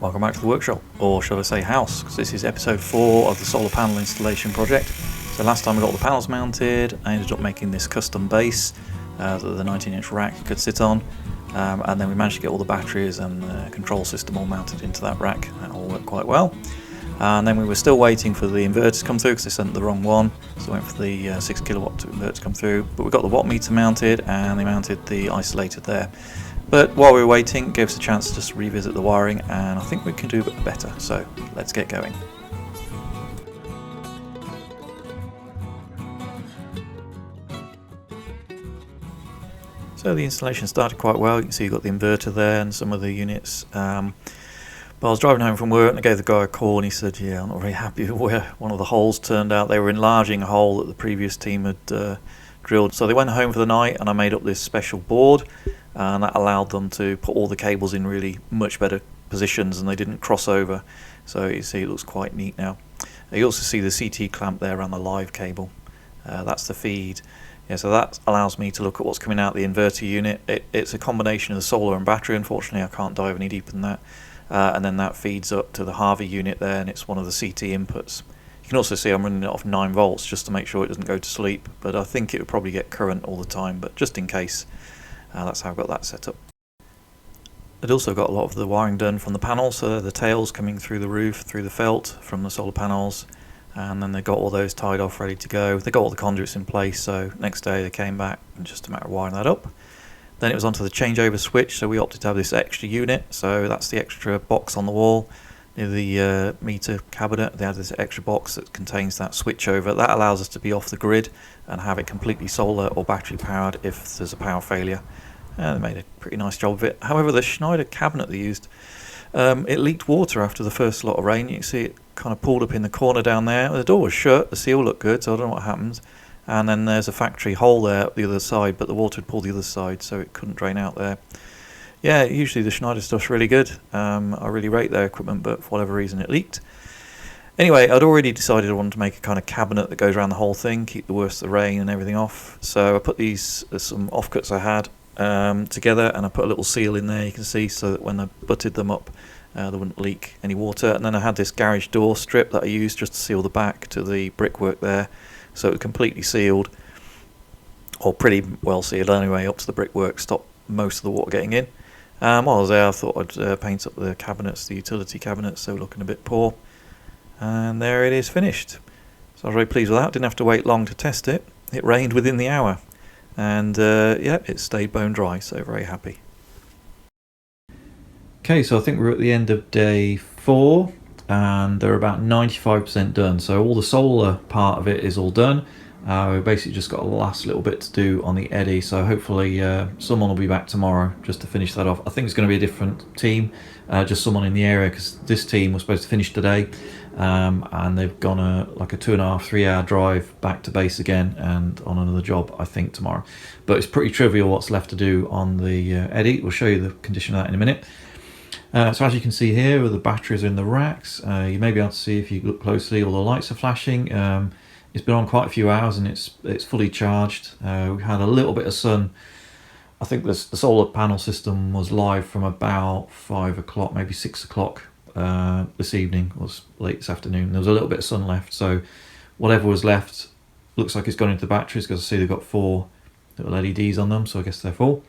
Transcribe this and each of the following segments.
Welcome back to the workshop, or should I say house, because this is episode 4 of the solar panel installation project. So last time we got all the panels mounted, I ended up making this custom base that the 19-inch rack could sit on, and then we managed to get all the batteries and the control system all mounted into that rack. That all worked quite well. And then we were still waiting for the inverter to come through because they sent the wrong one, so we went for the 6 kilowatt inverter to come through. But we got the watt meter mounted and they mounted the isolator there. But while we were waiting, it gave us a chance to just revisit the wiring, and I think we can do a bit better, so let's get going. So the installation started quite well. You can see you've got the inverter there and some of the units. But I was driving home from work and I gave the guy a call and he said, yeah, I'm not very happy with where one of the holes turned out. They were enlarging a hole that the previous team had drilled. So they went home for the night and I made up this special board, and that allowed them to put all the cables in really much better positions and they didn't cross over. So you see it looks quite neat now. You also see the CT clamp there around the live cable. That's the feed. Yeah, so that allows me to look at what's coming out the inverter unit. It's a combination of the solar and battery. Unfortunately, I can't dive any deeper than that. And then that feeds up to the Harvey unit there, and it's one of the CT inputs. You can also see I'm running it off 9 volts just to make sure it doesn't go to sleep, but I think it would probably get current all the time, but just in case, that's how I've got that set up. I'd also got a lot of the wiring done from the panels, so the tails coming through the roof, through the felt from the solar panels, and then they got all those tied off ready to go. They got all the conduits in place, so next day they came back and just a matter of wiring that up. Then it was onto the changeover switch, so we opted to have this extra unit, so that's the extra box on the wall near the meter cabinet. They have this extra box that contains that switchover. That allows us to be off the grid and have it completely solar or battery powered if there's a power failure. And they made a pretty nice job of it. However, the Schneider cabinet they used, it leaked water after the first lot of rain. You can see it kind of pulled up in the corner down there. The door was shut, the seal looked good, so I don't know what happened. And then there's a factory hole there at the other side, but the water had pulled the other side, so it couldn't drain out there. Yeah, usually the Schneider stuff's really good. I really rate their equipment, but for whatever reason it leaked. Anyway, I'd already decided I wanted to make a kind of cabinet that goes around the whole thing, keep the worst of the rain and everything off. So I put these, some offcuts I had, together, and I put a little seal in there, you can see, so that when I butted them up, they wouldn't leak any water. And then I had this garage door strip that I used just to seal the back to the brickwork there. So it was completely sealed, or pretty well sealed anyway, up to the brickwork, stop most of the water getting in. While I was there, I thought I'd paint up the cabinets, the utility cabinets, so looking a bit poor. And there it is finished. So I was very pleased with that. Didn't have to wait long to test it. It rained within the hour. And yeah, it stayed bone dry, so very happy. Okay, so I think we're at the end of day 4. And they're about 95% done, so all the solar part of it is all done. We've basically just got a last little bit to do on the Eddi, so hopefully someone will be back tomorrow just to finish that off. I think it's going to be a different team, just someone in the area, because this team was supposed to finish today, and they've gone like a 2.5-3 hour drive back to base again and on another job, I think, tomorrow. But it's pretty trivial what's left to do on the Eddi. We'll show you the condition of that in a minute. So as you can see here, the batteries are in the racks. You may be able to see, if you look closely, all the lights are flashing. It's been on quite a few hours and it's fully charged. We had a little bit of sun. I think the solar panel system was live from about 5 o'clock, maybe 6 o'clock this evening, or late this afternoon. There was a little bit of sun left, so whatever was left looks like it's gone into the batteries, because I see they've got 4 little LEDs on them, so I guess they're full.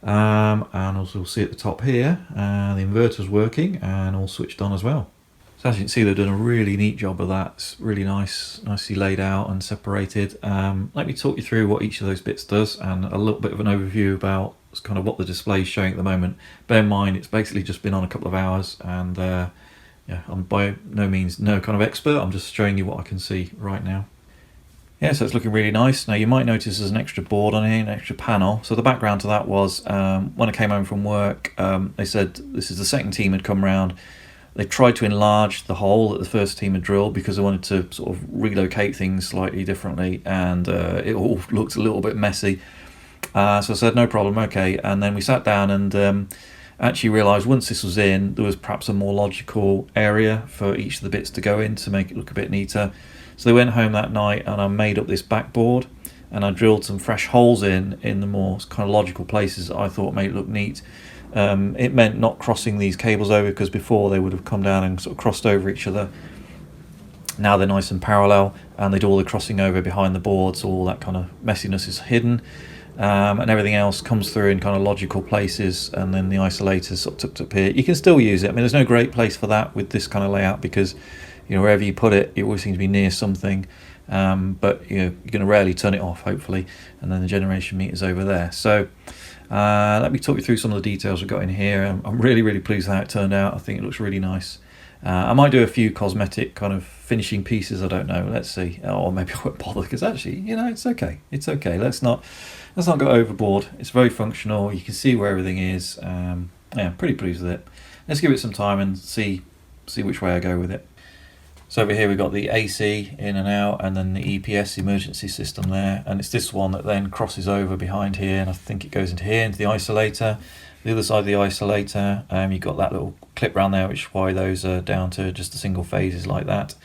And also we'll see at the top here, the inverter's working and all switched on as well. So as you can see, they've done a really neat job of that. It's really nicely laid out and separated. Let me talk you through what each of those bits does, and a little bit of an overview about kind of what the display is showing at the moment. Bear in mind, it's basically just been on a couple of hours, and yeah, I'm by no means no kind of expert. I'm just showing you what I can see right now. Yeah, so it's looking really nice. Now you might notice there's an extra board on here, an extra panel. So the background to that was, when I came home from work, they said this is the second team had come round. They tried to enlarge the hole that the first team had drilled because they wanted to sort of relocate things slightly differently, and it all looked a little bit messy. So I said, no problem, okay. And then we sat down and actually realised once this was in, there was perhaps a more logical area for each of the bits to go in to make it look a bit neater. So they went home that night and I made up this backboard, and I drilled some fresh holes in the more kind of logical places that I thought made it look neat. It meant not crossing these cables over, because before they would have come down and sort of crossed over each other. Now they're nice and parallel, and they do all the crossing over behind the board, so all that kind of messiness is hidden, and everything else comes through in kind of logical places, and then the isolator's sort of tucked up here. You can still use it. I mean, there's no great place for that with this kind of layout, because wherever you put it, it always seems to be near something, but you're going to rarely turn it off, hopefully, and then the generation meter's over there. So let me talk you through some of the details we've got in here. I'm really, really pleased with how it turned out. I think it looks really nice. I might do a few cosmetic kind of finishing pieces, I don't know, let's see, or maybe I won't bother, because actually, it's okay, let's not go overboard. It's very functional, you can see where everything is. Pretty pleased with it. Let's give it some time and see which way I go with it. So over here we've got the AC in and out, and then the EPS, emergency system there, and it's this one that then crosses over behind here, and I think it goes into here, into the isolator. The other side of the isolator, you've got that little clip around there, which is why those are down to just the single phases like that.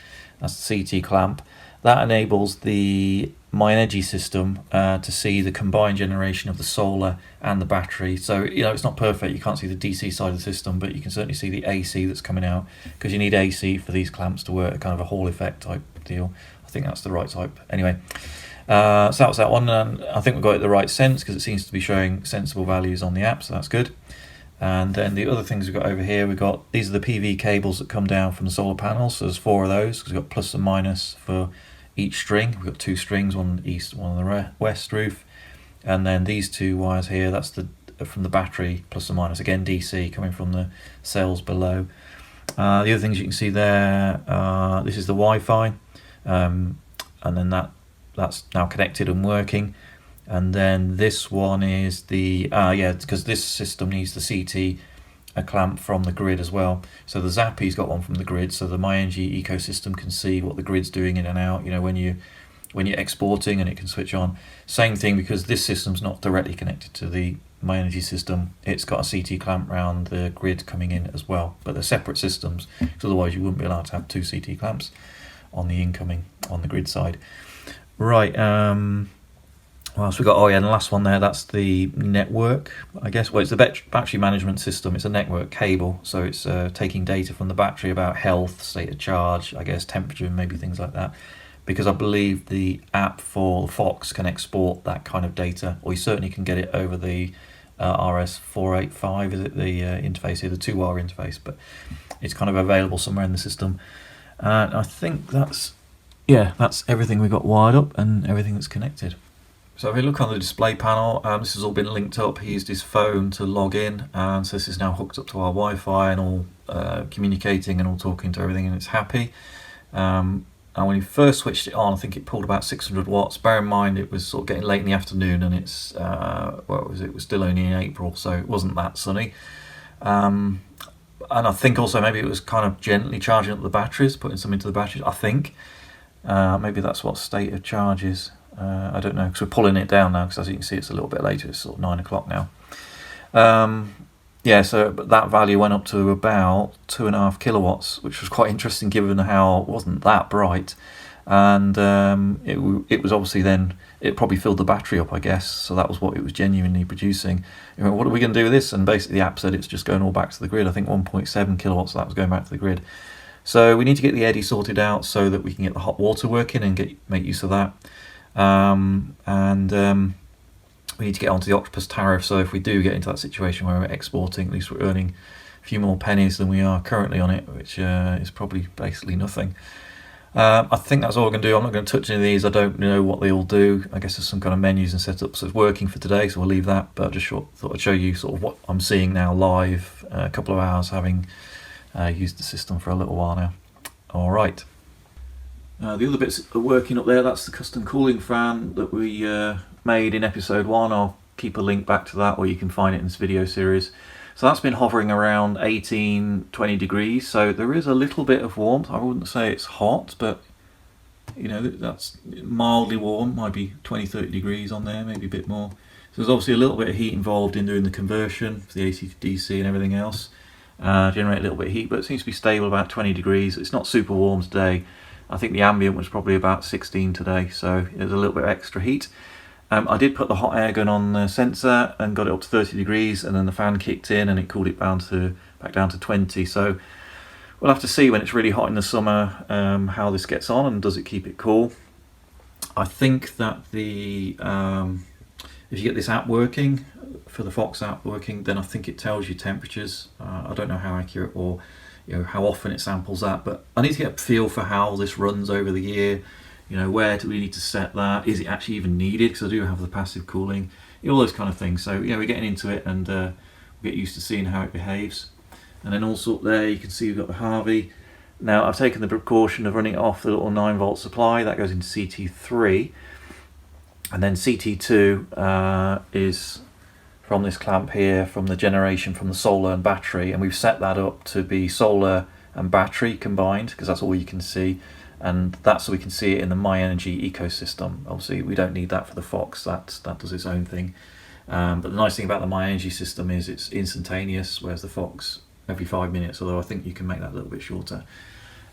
That's the CT clamp. That enables the MyEnergy system to see the combined generation of the solar and the battery. So it's not perfect, you can't see the DC side of the system, but you can certainly see the AC that's coming out, because you need AC for these clamps to work, kind of a Hall effect type deal. I think that's the right type. Anyway, so that was that one, and I think we've got it the right sense, because it seems to be showing sensible values on the app, so that's good. And then the other things we've got over here, these are the PV cables that come down from the solar panels. So there's 4 of those, because we've got plus and minus for each string. We've got 2 strings, one on the east, one on the west roof. And then these 2 wires here, that's from the battery, plus and minus, again DC, coming from the cells below. The other things you can see there, this is the Wi-Fi, and then that's now connected and working. And then this one is the because this system needs the CT clamp from the grid as well. So the Zappy's got one from the grid, so the MyEnergy ecosystem can see what the grid's doing in and out, when you're exporting, and it can switch on. Same thing, because this system's not directly connected to the MyEnergy system, it's got a CT clamp around the grid coming in as well, but they're separate systems, because otherwise you wouldn't be allowed to have 2 CT clamps on the incoming, on the grid side. Right, what else we got? And the last one there, that's the network, I guess. Well, it's the battery management system. It's a network cable, so it's taking data from the battery about health, state of charge, I guess temperature, and maybe things like that. Because I believe the app for Fox can export that kind of data, or you certainly can get it over the RS485, is it, the interface here, the 2-wire interface, but it's kind of available somewhere in the system. And I think that's everything we got wired up and everything that's connected. So if we look on the display panel, this has all been linked up. He used his phone to log in, and so this is now hooked up to our Wi-Fi and all communicating and all talking to everything, and it's happy. And when you first switched it on, I think it pulled about 600 watts. Bear in mind it was sort of getting late in the afternoon, and it's it was still only in April, so it wasn't that sunny. And I think also maybe it was kind of gently charging up the batteries, putting some into the batteries, I think. Maybe that's what state of charge is. I don't know, because we're pulling it down now, because as you can see it's a little bit later, it's sort of 9 o'clock now. So that value went up to about 2.5 kilowatts, which was quite interesting given how it wasn't that bright. And it was obviously then, it probably filled the battery up, I guess, so that was what it was genuinely producing. What are we going to do with this? And basically the app said it's just going all back to the grid. I think 1.7 kilowatts, that was going back to the grid. So we need to get the Eddi sorted out so that we can get the hot water working and make use of that. We need to get onto the Octopus tariff, so if we do get into that situation where we're exporting, at least we're earning a few more pennies than we are currently on it, which is probably basically nothing. I think that's all we're going to do. I'm not going to touch any of these. I don't know what they all do. I guess there's some kind of menus and setups that's working for today, so we'll leave that, but I just thought I'd show you sort of what I'm seeing now live, a couple of hours having used the system for a little while now. Alright. The other bits are working up there. That's the custom cooling fan that we made in episode 1. I'll keep a link back to that, or you can find it in this video series. So that's been hovering around 18-20 degrees, so there is a little bit of warmth. I wouldn't say it's hot, but that's mildly warm, might be 20-30 degrees on there, maybe a bit more. So there's obviously a little bit of heat involved in doing the conversion for the AC to DC and everything else. Generate a little bit of heat, but it seems to be stable about 20 degrees. It's not super warm today. I think the ambient was probably about 16 today, so there's a little bit of extra heat. I did put the hot air gun on the sensor and got it up to 30 degrees, and then the fan kicked in and it cooled it back down to 20. So we'll have to see when it's really hot in the summer how this gets on and does it keep it cool. I think that if you get this app working, for the Fox app working, then I think it tells you temperatures. I don't know how accurate or how often it samples that, but I need to get a feel for how this runs over the year. Where do we need to set that? Is it actually even needed? Because I do have the passive cooling, all those kind of things. So we're getting into it, and we'll get used to seeing how it behaves. And then also up there, you can see we've got the Harvey. Now I've taken the precaution of running it off the little 9-volt supply that goes into CT3, and then CT2 is from this clamp here, from the generation from the solar and battery, and we've set that up to be solar and battery combined because that's all you can see, and that's so we can see it in the My Energy ecosystem. Obviously we don't need that for the Fox, that does its own thing, but the nice thing about the My Energy system is it's instantaneous, whereas the Fox every 5 minutes, although I think you can make that a little bit shorter.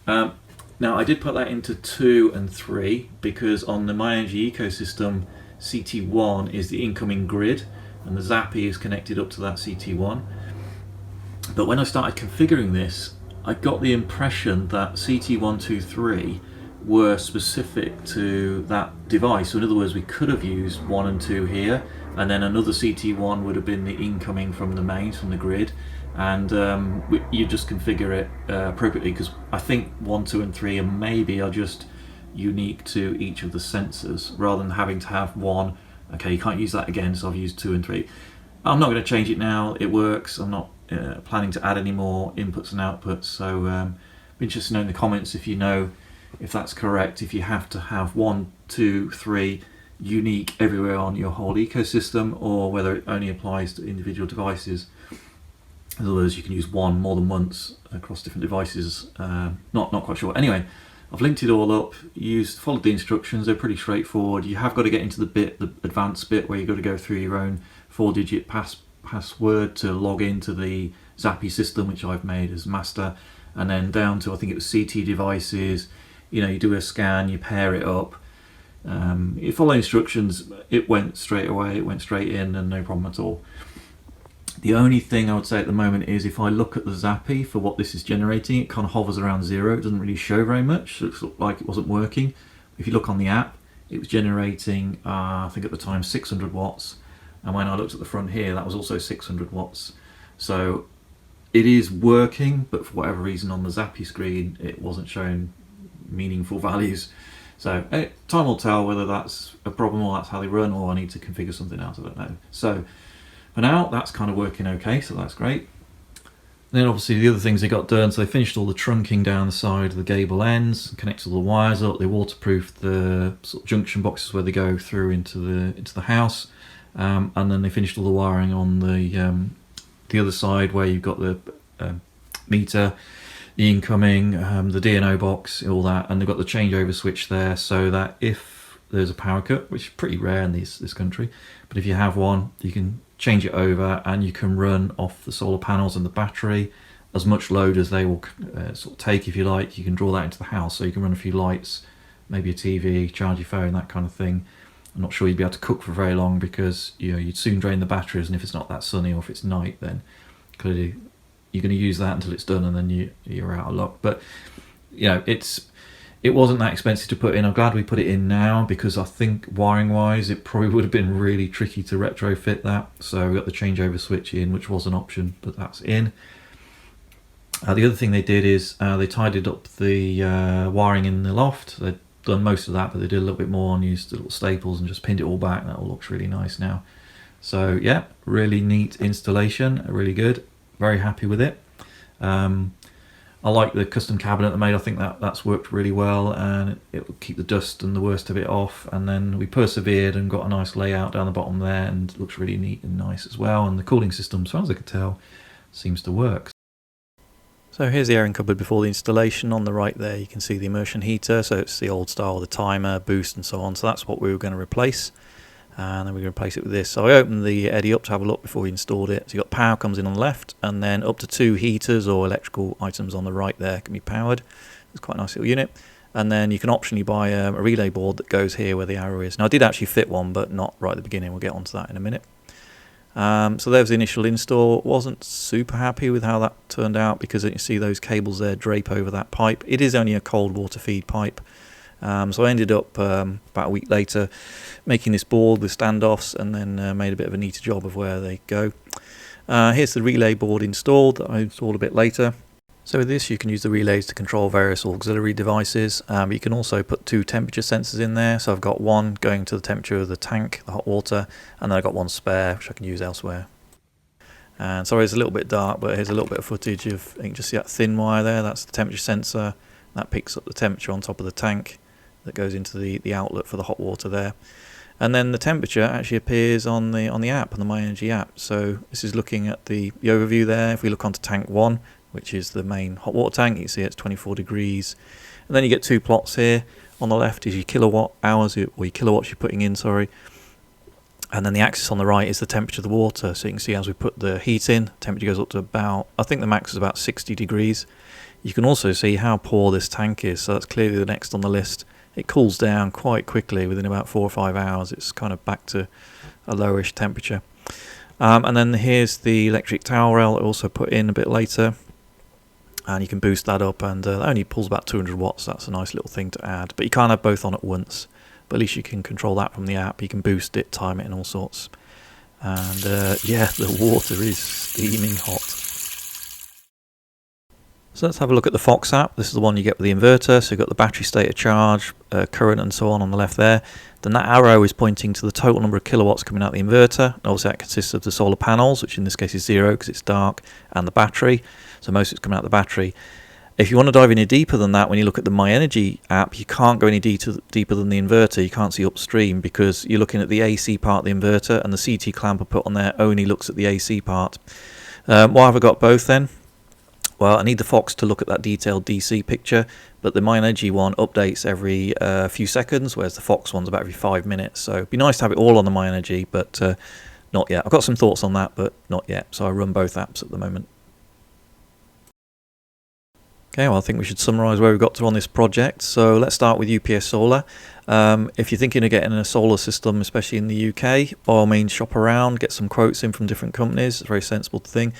Now I did put that into 2 and 3 because on the My Energy ecosystem, CT1 is the incoming grid and the Zappy is connected up to that CT1. But when I started configuring this, I got the impression that CT1, 2, 3 were specific to that device. So in other words, we could have used 1 and 2 here, and then another CT1 would have been the incoming from the mains, from the grid, and you just configure it appropriately, because I think 1, 2 and 3 are just unique to each of the sensors, rather than having to have one. Okay, you can't use that again, so I've used 2 and 3. I'm not going to change it now, it works. I'm not planning to add any more inputs and outputs, so be interested to know in the comments if you know if that's correct, if you have to have 1, 2, 3 unique everywhere on your whole ecosystem, or whether it only applies to individual devices. In other words, you can use one more than once across different devices. Not quite sure. Anyway, I've linked it all up, followed the instructions, they're pretty straightforward. You have got to get into the advanced bit where you've got to go through your own 4-digit password to log into the Zappy system, which I've made as master, and then down to, I think it was CT devices. You do a scan, you pair it up. You follow instructions, it went straight away, it went straight in, and no problem at all. The only thing I would say at the moment is if I look at the Zappy for what this is generating, it kind of hovers around 0. It doesn't really show very much. It looks like it wasn't working. If you look on the app, it was generating, I think at the time, 600 watts. And when I looked at the front here, that was also 600 watts. So it is working, but for whatever reason on the Zappy screen, it wasn't showing meaningful values. So time will tell whether that's a problem or that's how they run, or I need to configure something else, I don't know. So for now, that's kind of working okay, so that's great. Then obviously the other things they got done, so they finished all the trunking down the side of the gable ends, connected all the wires up, they waterproofed the sort of junction boxes where they go through into the house, and then they finished all the wiring on the other side where you've got the meter, the incoming, the DNO box, all that, and they've got the changeover switch there, so that if there's a power cut, which is pretty rare in this country, but if you have one, you can change it over and you can run off the solar panels and the battery as much load as they will sort of take, if you like. You can draw that into the house, so you can run a few lights, maybe a TV, charge your phone, that kind of thing. I'm not sure you'd be able to cook for very long because you'd soon drain the batteries, and if it's not that sunny or if it's night, then clearly you're going to use that until it's done, and then you're out of luck. But it wasn't that expensive to put in. I'm glad we put it in now, because I think wiring wise it probably would have been really tricky to retrofit that. So we got the changeover switch in, which was an option, but that's in. The other thing they did is they tidied up the wiring in the loft. They'd done most of that, but they did a little bit more and used the little staples and just pinned it all back. That all looks really nice now. So yeah, really neat installation, really good. Very happy with it. I like the custom cabinet they made. I think that's worked really well, and it will keep the dust and the worst of it off. And then we persevered and got a nice layout down the bottom there, and it looks really neat and nice as well. And the cooling system, as far as I could tell, seems to work. So here's the airing cupboard before the installation. On the right there you can see the immersion heater, so it's the old style, the timer, boost and so on. So that's what we were going to replace, and then we're going to replace it with this. So I opened the Eddi up to have a look before we installed it. So you've got power comes in on the left, and then up to 2 heaters or electrical items on the right there can be powered. It's quite a nice little unit. and then you can optionally buy a relay board that goes here where the arrow is. Now I did actually fit one, but not right at the beginning. We'll get onto that in a minute. So there's the initial install. Wasn't super happy with how that turned out, because you see those cables there drape over that pipe. It is only a cold water feed pipe. So I ended up about a week later making this board with standoffs, and then made a bit of a neater job of where they go. Here's the relay board installed that I installed a bit later. So with this you can use the relays to control various auxiliary devices. You can also put 2 temperature sensors in there. So I've got one going to the temperature of the tank, the hot water, and then I've got one spare which I can use elsewhere. And sorry, it's a little bit dark, but here's a little bit of footage of, you can just see that thin wire there. That's the temperature sensor. That picks up the temperature on top of the tank that goes into the outlet for the hot water there. And then the temperature actually appears on the app, on the My Energy app. So this is looking at the overview there. If we look onto tank 1, which is the main hot water tank, you can see it's 24 degrees. And then you get 2 plots here. On the left is your kilowatt hours, or your kilowatts you're putting in, sorry. And then the axis on the right is the temperature of the water. So you can see as we put the heat in, temperature goes up to about, I think the max is about 60 degrees. You can also see how poor this tank is. So that's clearly the next on the list. It cools down quite quickly within about 4 or 5 hours. It's kind of back to a lowish temperature. And then here's the electric towel rail that I also put in a bit later. And you can boost that up, and that only pulls about 200 watts. That's a nice little thing to add. But you can't have both on at once. But at least you can control that from the app. You can boost it, time it, and all sorts. And yeah, the water is steaming hot. So let's have a look at the Fox app. This is the one you get with the inverter. So you've got the battery state of charge, current and so on the left there. Then that arrow is pointing to the total number of kilowatts coming out of the inverter. And obviously that consists of the solar panels, which in this case is 0 because it's dark, and the battery. So most of it's coming out of the battery. If you want to dive any deeper than that, when you look at the My Energy app, you can't go any deeper than the inverter. You can't see upstream because you're looking at the AC part of the inverter, and the CT clamp I put on there only looks at the AC part. Why have I got both then? Well, I need the Fox to look at that detailed DC picture, but the My Energy one updates every few seconds, whereas the Fox one's about every 5 minutes. So it'd be nice to have it all on the My Energy, but not yet. I've got some thoughts on that, but not yet. So I run both apps at the moment. Okay, well, I think we should summarise where we got to on this project. So let's start with UPS Solar. If you're thinking of getting a solar system, especially in the UK, by all means shop around, get some quotes in from different companies. It's a very sensible thing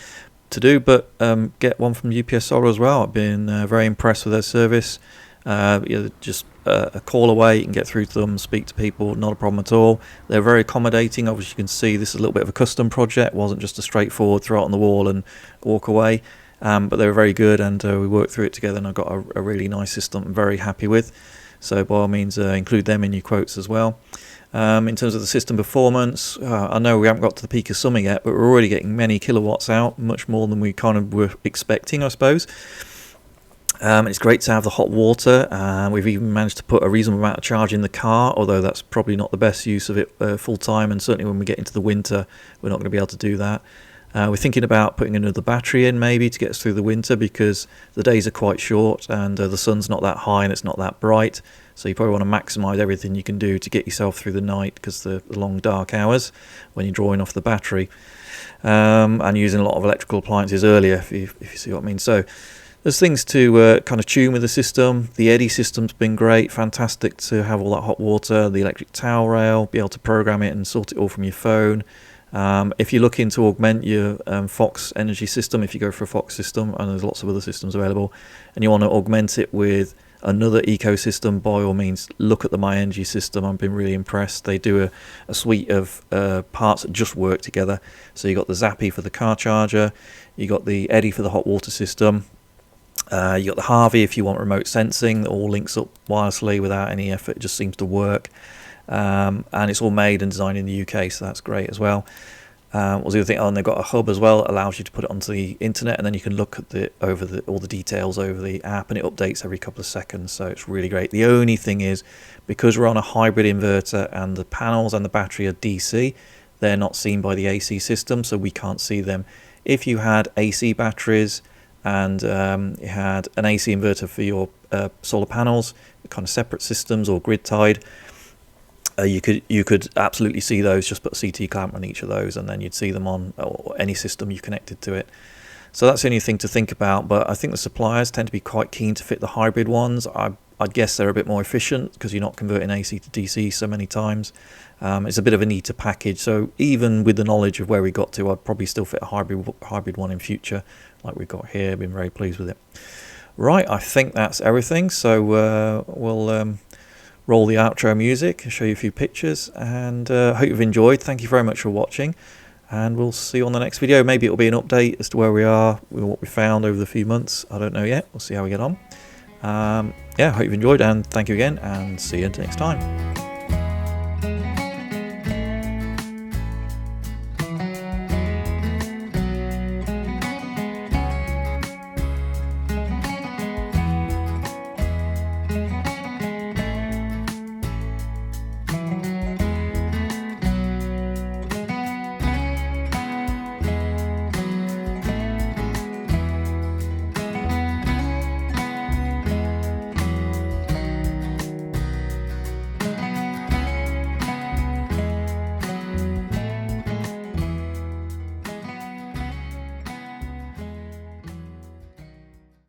to do, but get one from UPS Solar as well. I've been very impressed with their service. Just a call away, you can get through to them, speak to people, not a problem at all. They're very accommodating. Obviously you can see this is a little bit of a custom project. It wasn't just a straightforward throw it on the wall and walk away. But they were very good, and we worked through it together, and I got a really nice system I'm very happy with. So by all means include them in your quotes as well. In terms of the system performance, I know we haven't got to the peak of summer yet, but we're already getting many kilowatts out, much more than we kind of were expecting, I suppose. It's great to have the hot water. We've even managed to put a reasonable amount of charge in the car, although that's probably not the best use of it full time, and certainly when we get into the winter we're not going to be able to do that. We're thinking about putting another battery in maybe to get us through the winter, because the days are quite short and the sun's not that high and it's not that bright. So you probably want to maximise everything you can do to get yourself through the night, because the long dark hours when you're drawing off the battery, and using a lot of electrical appliances earlier, if you see what I mean. So there's things to kind of tune with the system. The Eddi system's been great, fantastic to have all that hot water, the electric towel rail, be able to program it and sort it all from your phone. If you're looking to augment your Fox energy system, if you go for a Fox system, and there's lots of other systems available, and you want to augment it with another ecosystem, by all means look at the My Energy system. I've been really impressed. They do a suite of parts that just work together. So you got the Zappy for the car charger, you got the Eddi for the hot water system, you got the Harvey if you want remote sensing, that all links up wirelessly without any effort. It just seems to work. And it's all made and designed in the UK, so that's great as well. What was the other thing? Oh, and they've got a hub as well that allows you to put it onto the internet, and then you can look at all the details over the app, and it updates every couple of seconds, so it's really great. The only thing is, because we're on a hybrid inverter and the panels and the battery are DC, they're not seen by the AC system, so we can't see them. If you had AC batteries and you had an AC inverter for your solar panels, kind of separate systems or grid tied, you could absolutely see those. Just put a CT clamp on each of those, and then you'd see them on any system you connected to it. So that's the only thing to think about. But I think the suppliers tend to be quite keen to fit the hybrid ones. I'd guess they're a bit more efficient because you're not converting AC to DC so many times. It's a bit of a neater package, so even with the knowledge of where we got to, I'd probably still fit a hybrid one in future like we've got here. Been very pleased with it. Right, I think that's everything, so we'll roll the outro music, show you a few pictures, and hope you've enjoyed. Thank you very much for watching, and we'll see you on the next video. Maybe it'll be an update as to where we are, what we found over the few months. I don't know yet. We'll see how we get on. Yeah, hope you've enjoyed, and thank you again, and see you next time.